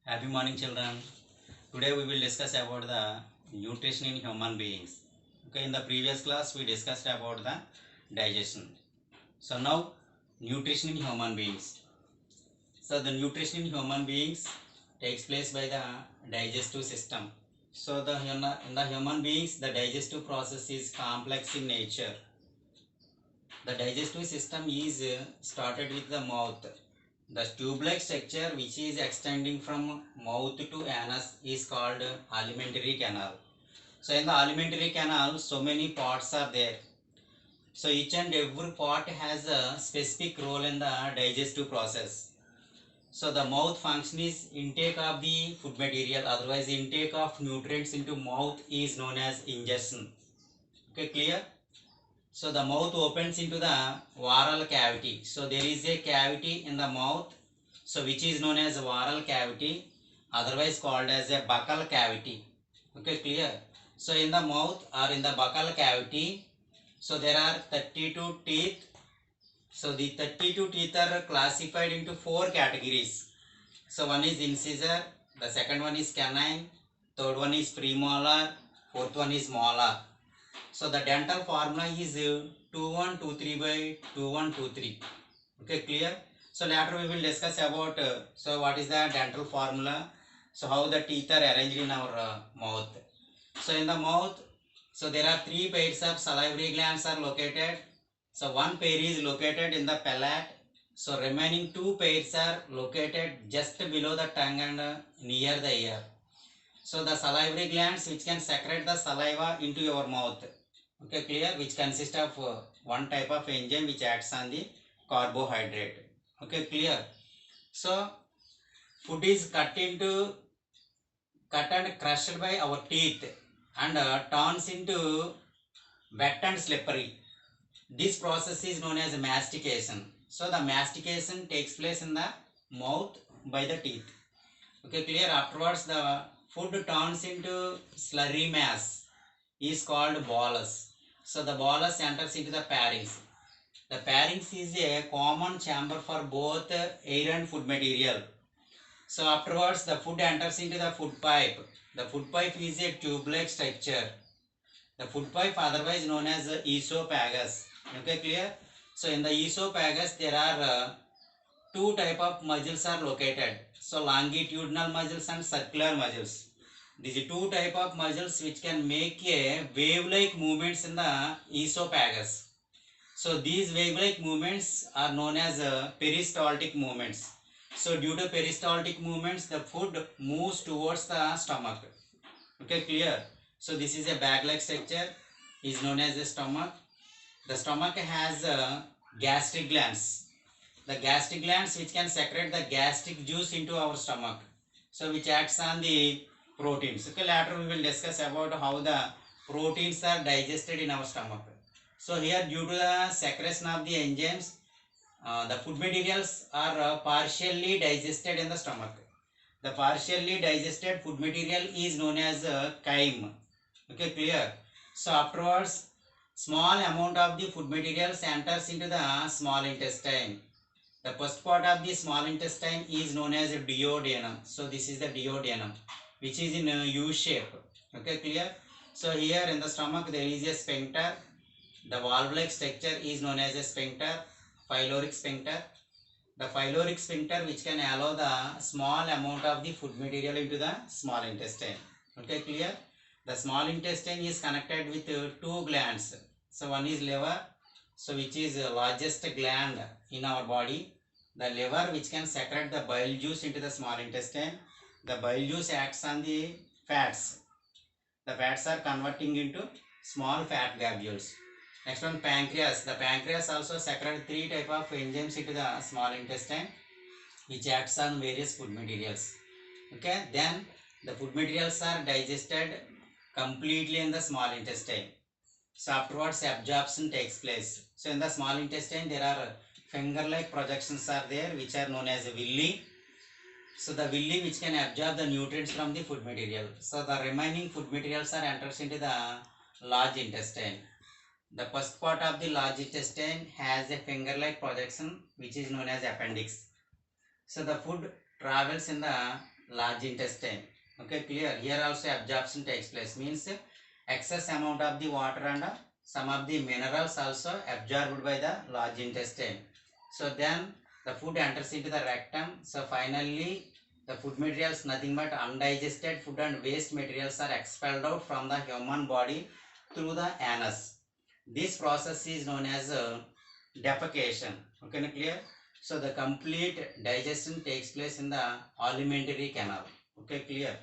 Happy morning, children. Today we will discuss about the nutrition in human beings. Okay, in the previous class we discussed about the digestion. So now nutrition in human beings. So the nutrition in human beings takes place by the digestive system. So in the human beings the digestive process is complex in nature. The digestive system is started with the mouth. The tube-like structure which is extending from mouth to anus is called alimentary canal. So in the alimentary canal, so many parts are there. So each and every part has a specific role in the digestive process. So the mouth function is intake of the food material, otherwise intake of nutrients into mouth is known as ingestion. Okay, clear? So the mouth opens into the oral cavity. So there is a cavity in the mouth, so which is known as oral cavity, otherwise called as a buccal cavity. Okay, clear? So in the mouth or in the buccal cavity, so there are 32 teeth. So the 32 teeth are classified into four categories. So one is incisor, the second one is canine, third one is premolar, fourth one is molar. So the dental formula is 2123 by 2123. Okay, clear? So later we will discuss about so what is the dental formula. So how the teeth are arranged in our mouth. So in the mouth, so there are three pairs of salivary glands are located. So one pair is located in the palate. So remaining two pairs are located just below the tongue and near the ear. So the salivary glands which can secrete the saliva into your mouth. Okay, clear? Which consists of one type of enzyme which acts on the carbohydrate. Okay, clear? So food is cut and crushed by our teeth and turns into wet and slippery. This process is known as mastication. So the mastication takes place in the mouth by the teeth. Okay, clear? Afterwards the food turns into slurry mass is called bolus. So the bolus enters into the pharynx. The pharynx is a common chamber for both air and food material. So afterwards the food enters into the food pipe. The food pipe is a tube-like structure. The food pipe otherwise known as esophagus. Okay, clear? So in the esophagus there are two type of muscles are located. So longitudinal muscles and circular muscles. These two type of muscles which can make a wave-like movements in the esophagus. So these wave-like movements are known as peristaltic movements. So due to peristaltic movements, the food moves towards the stomach. Okay, clear? So this is a bag-like structure, is known as the stomach. The stomach has gastric glands. The gastric glands which can secrete the gastric juice into our stomach. So which acts on the proteins. Okay, later we will discuss about how the proteins are digested in our stomach. So here due to the secretion of the enzymes, the food materials are partially digested in the stomach. The partially digested food material is known as chyme. Okay, clear? So afterwards, small amount of the food materials enters into the small intestine. The first part of the small intestine is known as duodenum. So this is the duodenum, which is in U shape. Okay, clear? So here in the stomach there is a sphincter. The valve-like structure is known as a sphincter, pyloric sphincter. The pyloric sphincter which can allow the small amount of the food material into the small intestine. Okay, clear? The small intestine is connected with two glands. So one is liver, so which is the largest gland in our body. The liver which can secrete the bile juice into the small intestine. The bile juice acts on the fats. The fats are converting into small fat globules. Next one, pancreas. The pancreas also secretes three type of enzymes into the small intestine which acts on various food materials. Okay, then the food materials are digested completely in the small intestine. So afterwards absorption takes place. So in the small intestine there are finger-like projections are there which are known as villi. So the villi which can absorb the nutrients from the food material. So the remaining food materials are enters into the large intestine. The first part of the large intestine has a finger-like projection which is known as appendix. So the food travels in the large intestine. Okay, clear. Here also absorption takes place, means excess amount of the water and some of the minerals also absorbed by the large intestine. So then the food enters into the rectum. So finally the food materials, nothing but undigested food and waste materials, are expelled out from the human body through the anus. This process is known as defecation. Okay, clear. So the complete digestion takes place in the alimentary canal. Okay, clear.